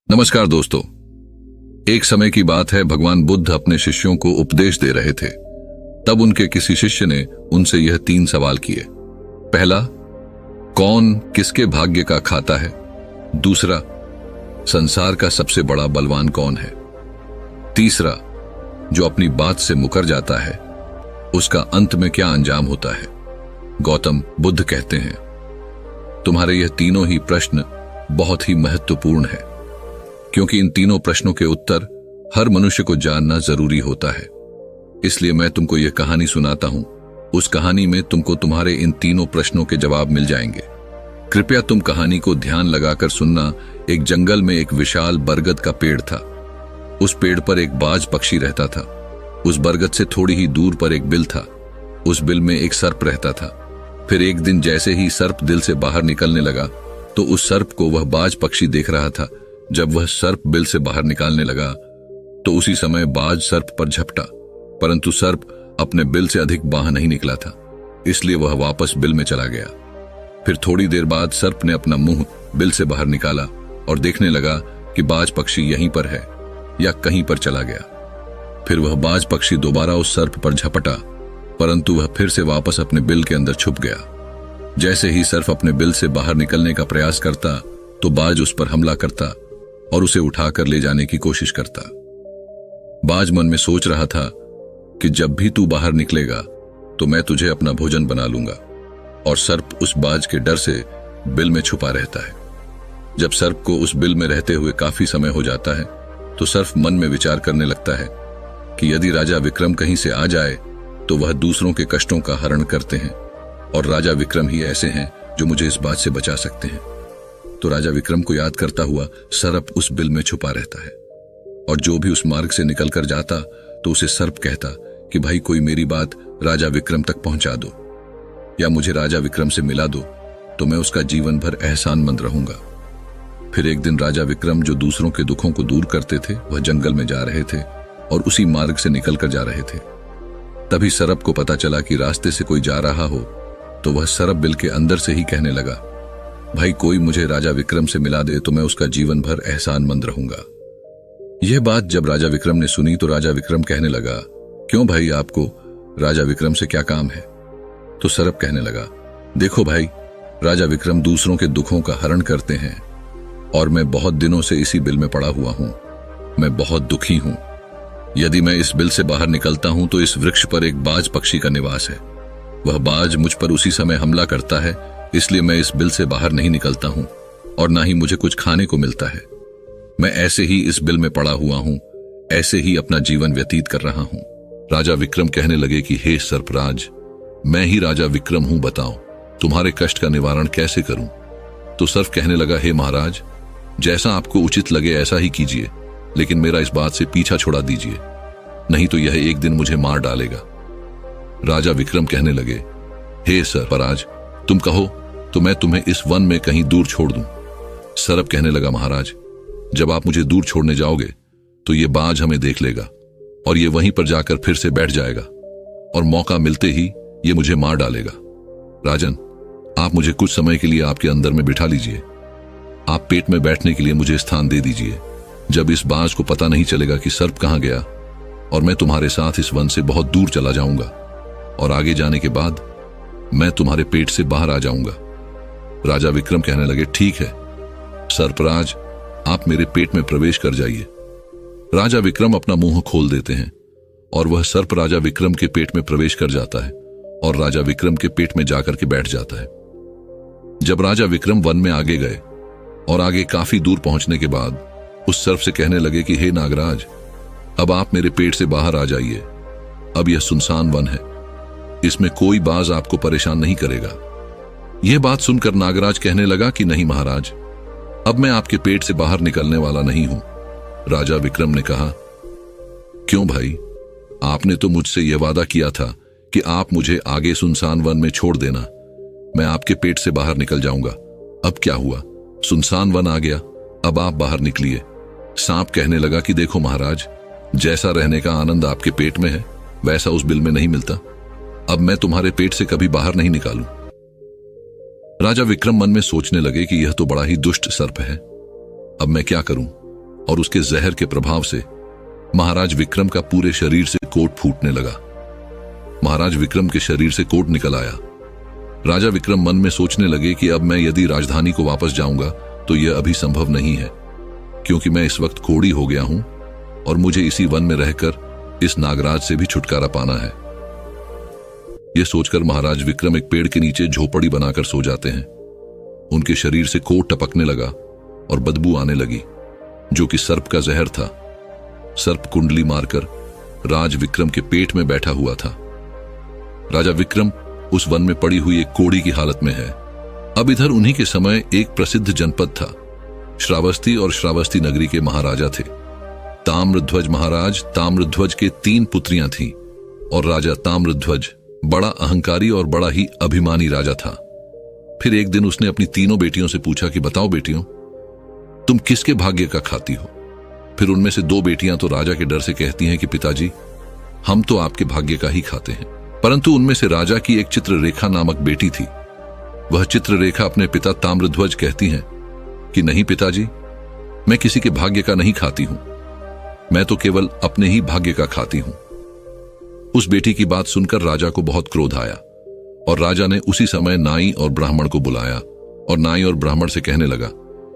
नमस्कार दोस्तों। एक समय की बात है, भगवान बुद्ध अपने शिष्यों को उपदेश दे रहे थे। तब उनके किसी शिष्य ने उनसे यह 3 सवाल किए। पहला, कौन किसके भाग्य का खाता है? दूसरा, संसार का सबसे बड़ा बलवान कौन है? तीसरा, जो अपनी बात से मुकर जाता है उसका अंत में क्या अंजाम होता है? गौतम बुद्ध कहते हैं, तुम्हारे यह तीनों ही प्रश्न बहुत ही महत्वपूर्ण है, क्योंकि इन तीनों प्रश्नों के उत्तर हर मनुष्य को जानना जरूरी होता है। इसलिए मैं तुमको यह कहानी सुनाता हूं। उस कहानी में तुमको तुम्हारे इन तीनों प्रश्नों के जवाब मिल जाएंगे। कृपया तुम कहानी को ध्यान लगाकर सुनना। एक जंगल में एक विशाल बरगद का पेड़ था। उस पेड़ पर एक बाज पक्षी रहता था। उस बरगद से थोड़ी ही दूर पर एक बिल था। उस बिल में एक सर्प रहता था। फिर एक दिन जैसे ही सर्प दिल से बाहर निकलने लगा तो उस सर्प को वह बाज पक्षी देख रहा था। जब वह सर्प बिल से बाहर निकालने लगा तो उसी समय बाज सर्प पर झपटा, परंतु सर्प अपने बिल से अधिक बाहर नहीं निकला था, इसलिए वह वापस बिल में चला गया। फिर थोड़ी देर बाद सर्प ने अपना मुंह बिल से बाहर निकाला और देखने लगा कि बाज पक्षी यहीं पर है या कहीं पर चला गया। फिर वह बाज पक्षी दोबारा उस सर्प पर झपटा, परंतु वह फिर से वापस अपने बिल के अंदर छुप गया। जैसे ही सर्प अपने बिल से बाहर निकलने का प्रयास करता तो बाज उस पर हमला करता और उसे उठाकर ले जाने की कोशिश करता। बाज मन में सोच रहा था कि जब भी तू बाहर निकलेगा तो मैं तुझे अपना भोजन बना लूंगा, और सर्प उस बाज के डर से बिल में छुपा रहता है। जब सर्प को उस बिल में रहते हुए काफी समय हो जाता है तो सर्प मन में विचार करने लगता है कि यदि राजा विक्रम कहीं से आ जाए तो वह दूसरों के कष्टों का हरण करते हैं, और राजा विक्रम ही ऐसे हैं जो मुझे इस बात से बचा सकते हैं। तो राजा विक्रम को याद करता हुआ सर्प उस बिल में छुपा रहता है, और जो भी उस मार्ग से निकल कर जाता तो उसे सर्प कहता कि भाई कोई मेरी बात राजा विक्रम तक पहुंचा दो, या मुझे राजा विक्रम से मिला दो तो मैं उसका जीवन भर एहसानमंद रहूंगा। फिर एक दिन राजा विक्रम, जो दूसरों के दुखों को दूर करते थे, वह जंगल में जा रहे थे और उसी मार्ग से निकल कर जा रहे थे। तभी सर्प को पता चला कि रास्ते से कोई जा रहा हो, तो वह सर्प बिल के अंदर से ही कहने लगा, भाई कोई मुझे राजा विक्रम से मिला दे तो मैं उसका जीवन भर एहसानमंद रहूंगा। यह बात जब राजा विक्रम ने सुनी तो राजा विक्रम कहने लगा, क्यों भाई, आपको राजा विक्रम से क्या काम है? तो सर्प कहने लगा, देखो भाई, राजा विक्रम दूसरों के दुखों का हरण करते हैं और मैं बहुत दिनों से इसी बिल में पड़ा हुआ हूं। मैं बहुत दुखी हूं। यदि मैं इस बिल से बाहर निकलता हूं तो इस वृक्ष पर एक बाज पक्षी का निवास है। वह बाज मुझ पर उसी समय हमला करता है, इसलिए मैं इस बिल से बाहर नहीं निकलता हूं और ना ही मुझे कुछ खाने को मिलता है। मैं ऐसे ही इस बिल में पड़ा हुआ हूं, ऐसे ही अपना जीवन व्यतीत कर रहा हूं। राजा विक्रम कहने लगे कि हे सर्पराज, मैं ही राजा विक्रम हूं, बताओ तुम्हारे कष्ट का निवारण कैसे करूं? तो सर्प कहने लगा, हे महाराज, जैसा आपको उचित लगे ऐसा ही कीजिए, लेकिन मेरा इस बात से पीछा छोड़ा दीजिए, नहीं तो यह एक दिन मुझे मार डालेगा। राजा विक्रम कहने लगे, हे सर्पराज, तुम कहो तो मैं तुम्हें इस वन में कहीं दूर छोड़ दूं। सर्प कहने लगा, महाराज, जब आप मुझे दूर छोड़ने जाओगे तो ये बाज हमें देख लेगा और ये वहीं पर जाकर फिर से बैठ जाएगा और मौका मिलते ही ये मुझे मार डालेगा। राजन, आप मुझे कुछ समय के लिए आपके अंदर में बिठा लीजिए। आप पेट में बैठने के लिए मुझे स्थान दे दीजिए। जब इस बाज को पता नहीं चलेगा कि सर्प कहां गया, और मैं तुम्हारे साथ इस वन से बहुत दूर चला जाऊंगा, और आगे जाने के बाद मैं तुम्हारे पेट से बाहर आ जाऊंगा। राजा विक्रम कहने लगे, ठीक है सर्पराज, आप मेरे पेट में प्रवेश कर जाइए। राजा विक्रम अपना मुंह खोल देते हैं और वह सर्प राजा विक्रम के पेट में प्रवेश कर जाता है और राजा विक्रम के पेट में जाकर के बैठ जाता है। जब राजा विक्रम वन में आगे गए और आगे काफी दूर पहुंचने के बाद उस सर्प से कहने लगे कि हे नागराज, अब आप मेरे पेट से बाहर आ जाइए। अब यह सुनसान वन है, इसमें कोई बाज आपको परेशान नहीं करेगा। यह बात सुनकर नागराज कहने लगा कि नहीं महाराज, अब मैं आपके पेट से बाहर निकलने वाला नहीं हूं। राजा विक्रम ने कहा, क्यों भाई, आपने तो मुझसे यह वादा किया था कि आप मुझे आगे सुनसान वन में छोड़ देना, मैं आपके पेट से बाहर निकल जाऊंगा। अब क्या हुआ, सुनसान वन आ गया, अब आप बाहर निकलिए। सांप कहने लगा कि देखो महाराज, जैसा रहने का आनंद आपके पेट में है वैसा उस बिल में नहीं मिलता। अब मैं तुम्हारे पेट से कभी बाहर नहीं निकालूं। राजा विक्रम मन में सोचने लगे कि यह तो बड़ा ही दुष्ट सर्प है, अब मैं क्या करूं? और उसके जहर के प्रभाव से महाराज विक्रम का पूरे शरीर से कोट फूटने लगा। महाराज विक्रम के शरीर से कोट निकल आया। राजा विक्रम मन में सोचने लगे कि अब मैं यदि राजधानी को वापस जाऊंगा तो यह अभी संभव नहीं है, क्योंकि मैं इस वक्त कोढ़ी हो गया हूं और मुझे इसी वन में रहकर इस नागराज से भी छुटकारा पाना है। यह सोचकर महाराज विक्रम एक पेड़ के नीचे झोपड़ी बनाकर सो जाते हैं। उनके शरीर से कोट टपकने लगा और बदबू आने लगी, जो कि सर्प का जहर था। सर्प कुंडली मारकर राज विक्रम के पेट में बैठा हुआ था। राजा विक्रम उस वन में पड़ी हुई एक कोढ़ी की हालत में है। अब इधर उन्हीं के समय एक प्रसिद्ध जनपद था। श्रावस्ती और श्रावस्ती नगरी के महाराजा थे ताम्रध्वज महाराज। ताम्रध्वज के 3 पुत्रियां थीं और राजा ताम्रध्वज बड़ा अहंकारी और बड़ा ही अभिमानी राजा था। फिर एक दिन उसने अपनी तीनों बेटियों से पूछा कि बताओ बेटियों, तुम किसके भाग्य का खाती हो? फिर उनमें से 2 बेटियां तो राजा के डर से कहती हैं कि पिताजी, हम तो आपके भाग्य का ही खाते हैं। परंतु उनमें से राजा की एक चित्ररेखा नामक बेटी थी। वह चित्ररेखा अपने पिता ताम्रध्वज कहती हैं कि नहीं पिताजी, मैं किसी के भाग्य का नहीं खाती हूं, मैं तो केवल अपने ही भाग्य का खाती हूं। उस बेटी की बात सुनकर राजा को बहुत क्रोध आया और राजा ने उसी समय नाई और ब्राह्मण को बुलाया और नाई और ब्राह्मण से कहने लगा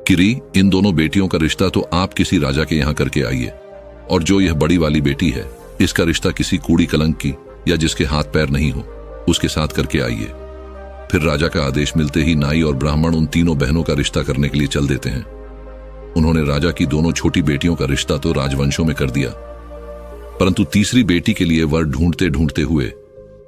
कि री, इन दोनों बेटियों का रिश्ता तो आप किसी राजा के यहां करके आइए, और जो यह बड़ी वाली बेटी है इसका रिश्ता किसी कूड़ी कलंक की या जिसके हाथ पैर नहीं हो उसके साथ करके आइए। फिर राजा का आदेश मिलते ही नाई और ब्राह्मण उन तीनों बहनों का रिश्ता करने के लिए चल देते हैं। उन्होंने राजा की दोनों छोटी बेटियों का रिश्ता तो राजवंशों में कर दिया, परंतु तीसरी बेटी के लिए वर ढूंढते ढूंढते हुए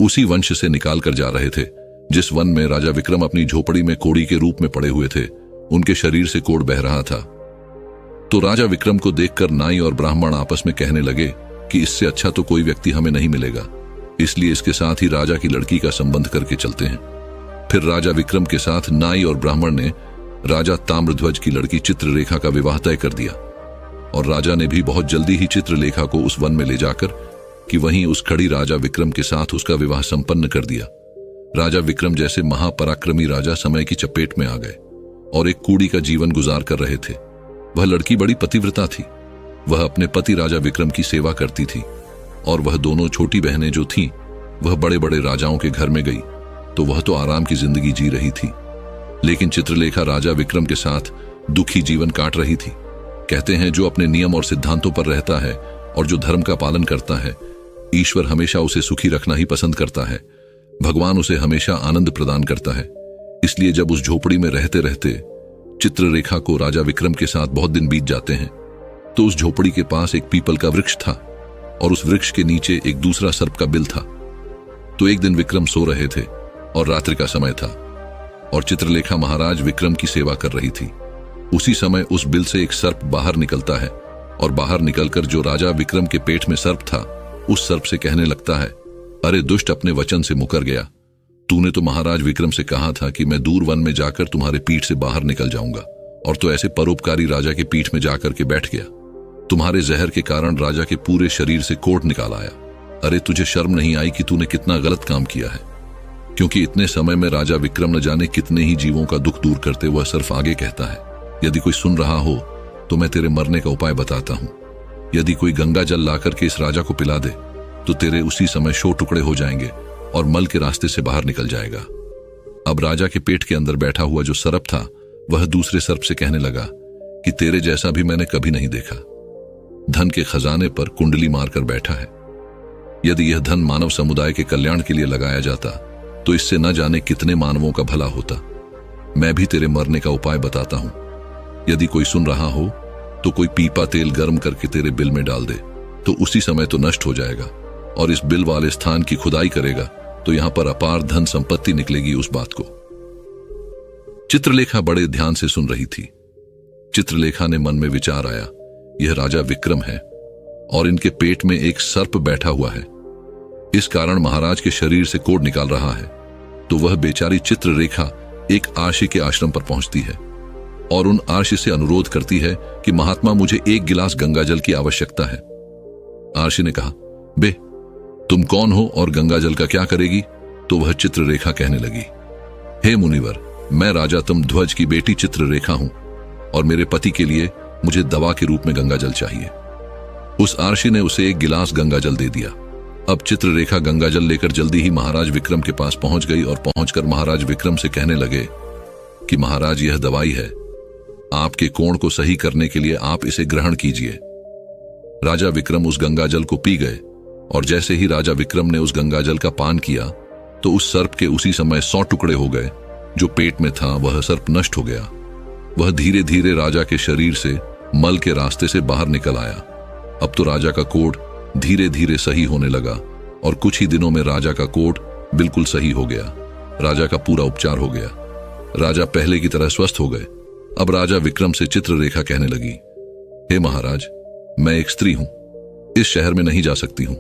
उसी वंश से निकाल कर जा रहे थे जिस वन में राजा विक्रम अपनी झोपड़ी में कोढ़ी के रूप में पड़े हुए थे। उनके शरीर से कोढ़ बह रहा था। तो राजा विक्रम को देखकर नाई और ब्राह्मण आपस में कहने लगे कि इससे अच्छा तो कोई व्यक्ति हमें नहीं मिलेगा, इसलिए इसके साथ ही राजा की लड़की का संबंध करके चलते हैं। फिर राजा विक्रम के साथ नाई और ब्राह्मण ने राजा ताम्रध्वज की लड़की चित्ररेखा का विवाह तय कर दिया और राजा ने भी बहुत जल्दी ही चित्रलेखा को उस वन में ले जाकर कि वहीं उस खड़ी राजा विक्रम के साथ उसका विवाह संपन्न कर दिया। राजा विक्रम जैसे महापराक्रमी राजा समय की चपेट में आ गए और एक कूड़ी का जीवन गुजार कर रहे थे। वह लड़की बड़ी पतिव्रता थी। वह अपने पति राजा विक्रम की सेवा करती थी और वह दोनों छोटी बहनें जो थीं, वह बड़े बड़े राजाओं के घर में गई तो वह तो आराम की जिंदगी जी रही थी, लेकिन चित्रलेखा राजा विक्रम के साथ दुखी जीवन काट रही थी। कहते हैं जो अपने नियम और सिद्धांतों पर रहता है और जो धर्म का पालन करता है, ईश्वर हमेशा उसे सुखी रखना ही पसंद करता है। भगवान उसे हमेशा आनंद प्रदान करता है। इसलिए जब उस झोपड़ी में रहते रहते चित्ररेखा को राजा विक्रम के साथ बहुत दिन बीत जाते हैं, तो उस झोपड़ी के पास एक पीपल का वृक्ष था और उस वृक्ष के नीचे एक दूसरा सर्प का बिल था। तो एक दिन विक्रम सो रहे थे और रात्रि का समय था और चित्रलेखा महाराज विक्रम की सेवा कर रही थी। उसी समय उस बिल से एक सर्प बाहर निकलता है और बाहर निकलकर जो राजा विक्रम के पेट में सर्प था, उस सर्प से कहने लगता है, अरे दुष्ट, अपने वचन से मुकर गया। तूने तो महाराज विक्रम से कहा था कि मैं दूर वन में जाकर तुम्हारे पीठ से बाहर निकल जाऊंगा, और तो ऐसे परोपकारी राजा के पीठ में जाकर के बैठ गया। तुम्हारे जहर के कारण राजा के पूरे शरीर से कोढ़ निकाल आया। अरे तुझे शर्म नहीं आई कि तूने कितना गलत काम किया है? क्योंकि इतने समय में राजा विक्रम न जाने कितने ही जीवों का दुख दूर करते हुए सर्प आगे कहता है, यदि कोई सुन रहा हो तो मैं तेरे मरने का उपाय बताता हूं। यदि कोई गंगा जल लाकर के इस राजा को पिला दे तो तेरे उसी समय 100 टुकड़े हो जाएंगे और मल के रास्ते से बाहर निकल जाएगा। अब राजा के पेट के अंदर बैठा हुआ जो सर्प था, वह दूसरे सर्प से कहने लगा कि तेरे जैसा भी मैंने कभी नहीं देखा। धन के खजाने पर कुंडली मारकर बैठा है। यदि यह धन मानव समुदाय के कल्याण के लिए लगाया जाता तो इससे न जाने कितने मानवों का भला होता। मैं भी तेरे मरने का उपाय बताता हूं। यदि कोई सुन रहा हो तो कोई पीपा तेल गर्म करके तेरे बिल में डाल दे तो उसी समय तो नष्ट हो जाएगा, और इस बिल वाले स्थान की खुदाई करेगा तो यहां पर अपार धन संपत्ति निकलेगी। उस बात को चित्रलेखा बड़े ध्यान से सुन रही थी। चित्रलेखा ने मन में विचार आया, यह राजा विक्रम है और इनके पेट में एक सर्प बैठा हुआ है, इस कारण महाराज के शरीर से कोढ़ निकाल रहा है। तो वह बेचारी चित्ररेखा एक आर्षि के आश्रम पर पहुंचती है और उन आर्षि से अनुरोध करती है कि महात्मा, मुझे 1 गिलास गंगा जल की आवश्यकता है। आर्षि ने कहा, बे, तुम कौन हो और गंगा जल का क्या करेगी? तो वह चित्ररेखा कहने लगी, हे मुनिवर, मैं राजा ताम्रध्वज की बेटी चित्ररेखा हूं और मेरे पति के लिए मुझे दवा के रूप में गंगा जल चाहिए। उस आरशी ने उसे एक गिलास गंगा जल दे दिया। अब चित्ररेखा गंगा जल लेकर जल्दी ही महाराज विक्रम के पास पहुंच गई और पहुंचकर महाराज विक्रम से कहने लगे कि महाराज, यह दवाई है, आपके कोण को सही करने के लिए आप इसे ग्रहण कीजिए। राजा विक्रम उस गंगा जल को पी गए और जैसे ही राजा विक्रम ने उस गंगा जल का पान किया तो उस सर्प के उसी समय 100 टुकड़े हो गए। जो पेट में था वह सर्प नष्ट हो गया। वह धीरे धीरे राजा के शरीर से मल के रास्ते से बाहर निकल आया। अब तो राजा का कोढ़ धीरे धीरे सही होने लगा और कुछ ही दिनों में राजा का कोढ़ बिल्कुल सही हो गया। राजा का पूरा उपचार हो गया। राजा पहले की तरह स्वस्थ हो गए। अब राजा विक्रम से चित्ररेखा कहने लगी, हे महाराज, मैं एक स्त्री हूं, इस शहर में नहीं जा सकती हूं।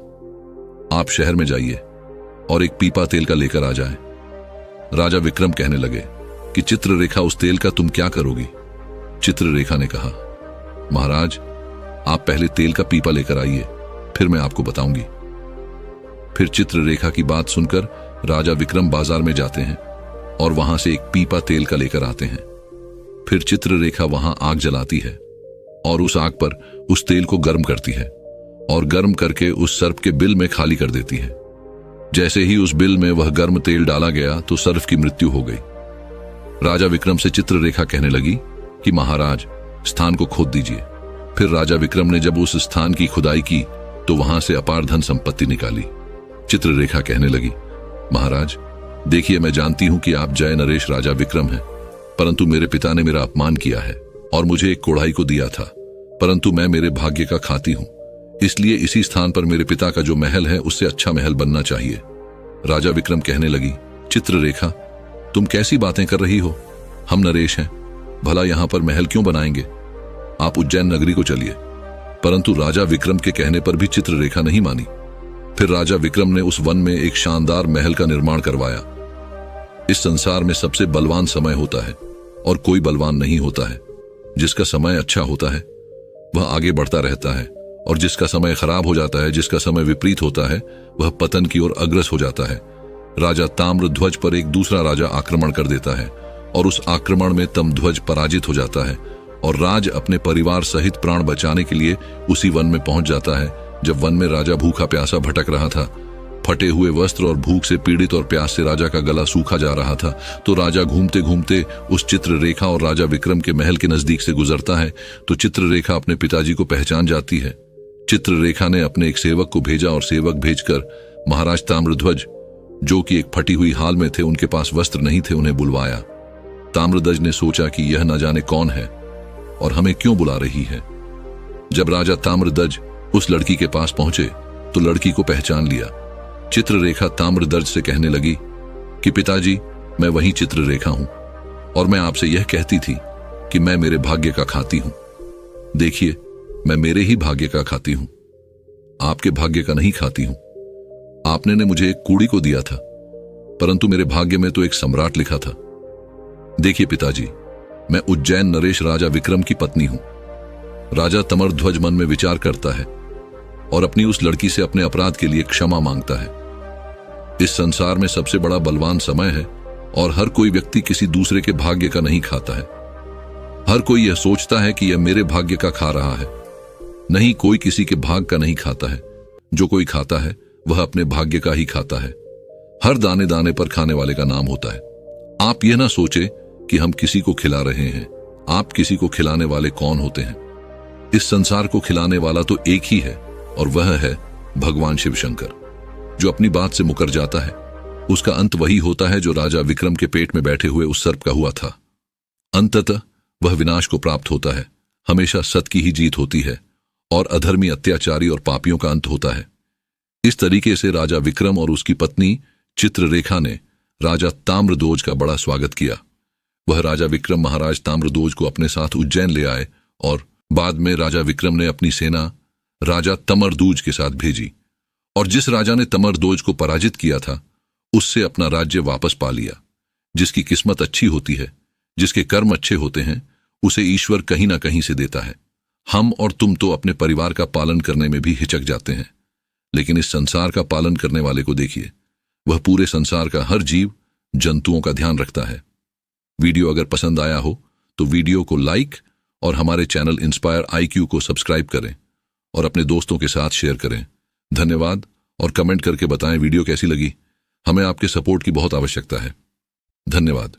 आप शहर में जाइए और एक पीपा तेल का लेकर आ जाए। राजा विक्रम कहने लगे कि चित्ररेखा, उस तेल का तुम क्या करोगी? चित्ररेखा ने कहा, महाराज, आप पहले तेल का पीपा लेकर आइए, फिर मैं आपको बताऊंगी। फिर चित्ररेखा की बात सुनकर राजा विक्रम बाजार में जाते हैं और वहां से एक पीपा तेल का लेकर आते हैं। फिर चित्ररेखा वहां आग जलाती है और उस आग पर उस तेल को गर्म करती है और गर्म करके उस सर्प के बिल में खाली कर देती है। जैसे ही उस बिल में वह गर्म तेल डाला गया तो सर्प की मृत्यु हो गई। राजा विक्रम से चित्ररेखा कहने लगी कि महाराज, स्थान को खोद दीजिए। फिर राजा विक्रम ने जब उस स्थान की खुदाई की तो वहां से अपार धन संपत्ति निकाली। चित्ररेखा कहने लगी, महाराज, देखिए, मैं जानती हूं कि आप जय नरेश राजा विक्रम हैं, परंतु मेरे पिता ने मेरा अपमान किया है और मुझे एक कोढ़ाई को दिया था, परंतु मैं मेरे भाग्य का खाती हूं, इसलिए इसी स्थान पर मेरे पिता का जो महल है उससे अच्छा महल बनना चाहिए। राजा विक्रम कहने लगी, चित्ररेखा, तुम कैसी बातें कर रही हो? हम नरेश हैं, भला यहां पर महल क्यों बनाएंगे? आप उज्जैन नगरी को चलिए। परंतु राजा विक्रम के कहने पर भी चित्ररेखा नहीं मानी। फिर राजा विक्रम ने उस वन में एक शानदार महल का निर्माण करवाया। इस संसार में सबसे बलवान समय होता है और कोई बलवान नहीं होता है। जिसका समय अच्छा होता है वह आगे बढ़ता रहता है और जिसका समय खराब हो जाता है, जिसका समय विपरीत होता है, वह पतन की ओर अग्रसर हो जाता है। राजा ताम्रध्वज पर एक दूसरा राजा आक्रमण कर देता है और उस आक्रमण में तमध्वज पराजित हो जाता है और राज अपने परिवार सहित प्राण बचाने के लिए उसी वन में पहुंच जाता है। जब वन में राजा भूखा प्यासा भटक रहा था, फटे हुए वस्त्र और भूख से पीड़ित और प्यास से राजा का गला सूखा जा रहा था, तो राजा घूमते घूमते उस चित्ररेखा और राजा विक्रम के महल के नजदीक से गुजरता है। तो चित्ररेखा अपने पिताजी को पहचान जाती है। चित्ररेखा ने अपने एक सेवक को भेजा और सेवक भेजकर महाराज ताम्रध्वज, जो कि एक फटी हुई हाल में थे, उनके पास वस्त्र नहीं थे, उन्हें बुलवाया। ताम्रध्वज ने सोचा कि यह न जाने कौन है और हमें क्यों बुला रही है। जब राजा ताम्रध्वज उस लड़की के पास पहुंचे तो लड़की को पहचान लिया। चित्ररेखा ताम्रध्वज से कहने लगी कि पिताजी, मैं वही चित्ररेखा हूं और मैं आपसे यह कहती थी कि मैं मेरे भाग्य का खाती हूं। देखिए, मैं मेरे ही भाग्य का खाती हूं, आपके भाग्य का नहीं खाती हूं। आपने ने मुझे एक कूड़ी को दिया था, परंतु मेरे भाग्य में तो एक सम्राट लिखा था। देखिए पिताजी, मैं उज्जैन नरेश राजा विक्रम की पत्नी हूं। राजा ताम्रध्वज मन में विचार करता है और अपनी उस लड़की से अपने अपराध के लिए क्षमा मांगता है। इस संसार में सबसे बड़ा बलवान समय है और हर कोई व्यक्ति किसी दूसरे के भाग्य का नहीं खाता है। हर कोई यह सोचता है कि यह मेरे भाग्य का खा रहा है। नहीं, कोई किसी के भाग का नहीं खाता है। जो कोई खाता है वह अपने भाग्य का ही खाता है। हर दाने दाने पर खाने वाले का नाम होता है। आप यह ना सोचे कि हम किसी को खिला रहे हैं। आप किसी को खिलाने वाले कौन होते हैं? इस संसार को खिलाने वाला तो एक ही है और वह है भगवान शिव शंकर। जो अपनी बात से मुकर जाता है उसका अंत वही होता है जो राजा विक्रम के पेट में बैठे हुए उस सर्प का हुआ था। अंततः वह विनाश को प्राप्त होता है। हमेशा सत्य की ही जीत होती है और अधर्मी, अत्याचारी और पापियों का अंत होता है। इस तरीके से राजा विक्रम और उसकी पत्नी चित्ररेखा ने राजा ताम्रध्वज का बड़ा स्वागत किया। वह राजा विक्रम महाराज ताम्रध्वज को अपने साथ उज्जैन ले आए और बाद में राजा विक्रम ने अपनी सेना राजा ताम्रध्वज के साथ भेजी और जिस राजा ने ताम्रध्वज को पराजित किया था उससे अपना राज्य वापस पा लिया। जिसकी किस्मत अच्छी होती है, जिसके कर्म अच्छे होते हैं, उसे ईश्वर कहीं ना कहीं से देता है। हम और तुम तो अपने परिवार का पालन करने में भी हिचक जाते हैं, लेकिन इस संसार का पालन करने वाले को देखिए, वह पूरे संसार का हर जीव जंतुओं का ध्यान रखता है। वीडियो अगर पसंद आया हो तो वीडियो को लाइक और हमारे चैनल इंस्पायर IQ को सब्सक्राइब करें और अपने दोस्तों के साथ शेयर करें। धन्यवाद और कमेंट करके बताएं वीडियो कैसी लगी। हमें आपके सपोर्ट की बहुत आवश्यकता है। धन्यवाद।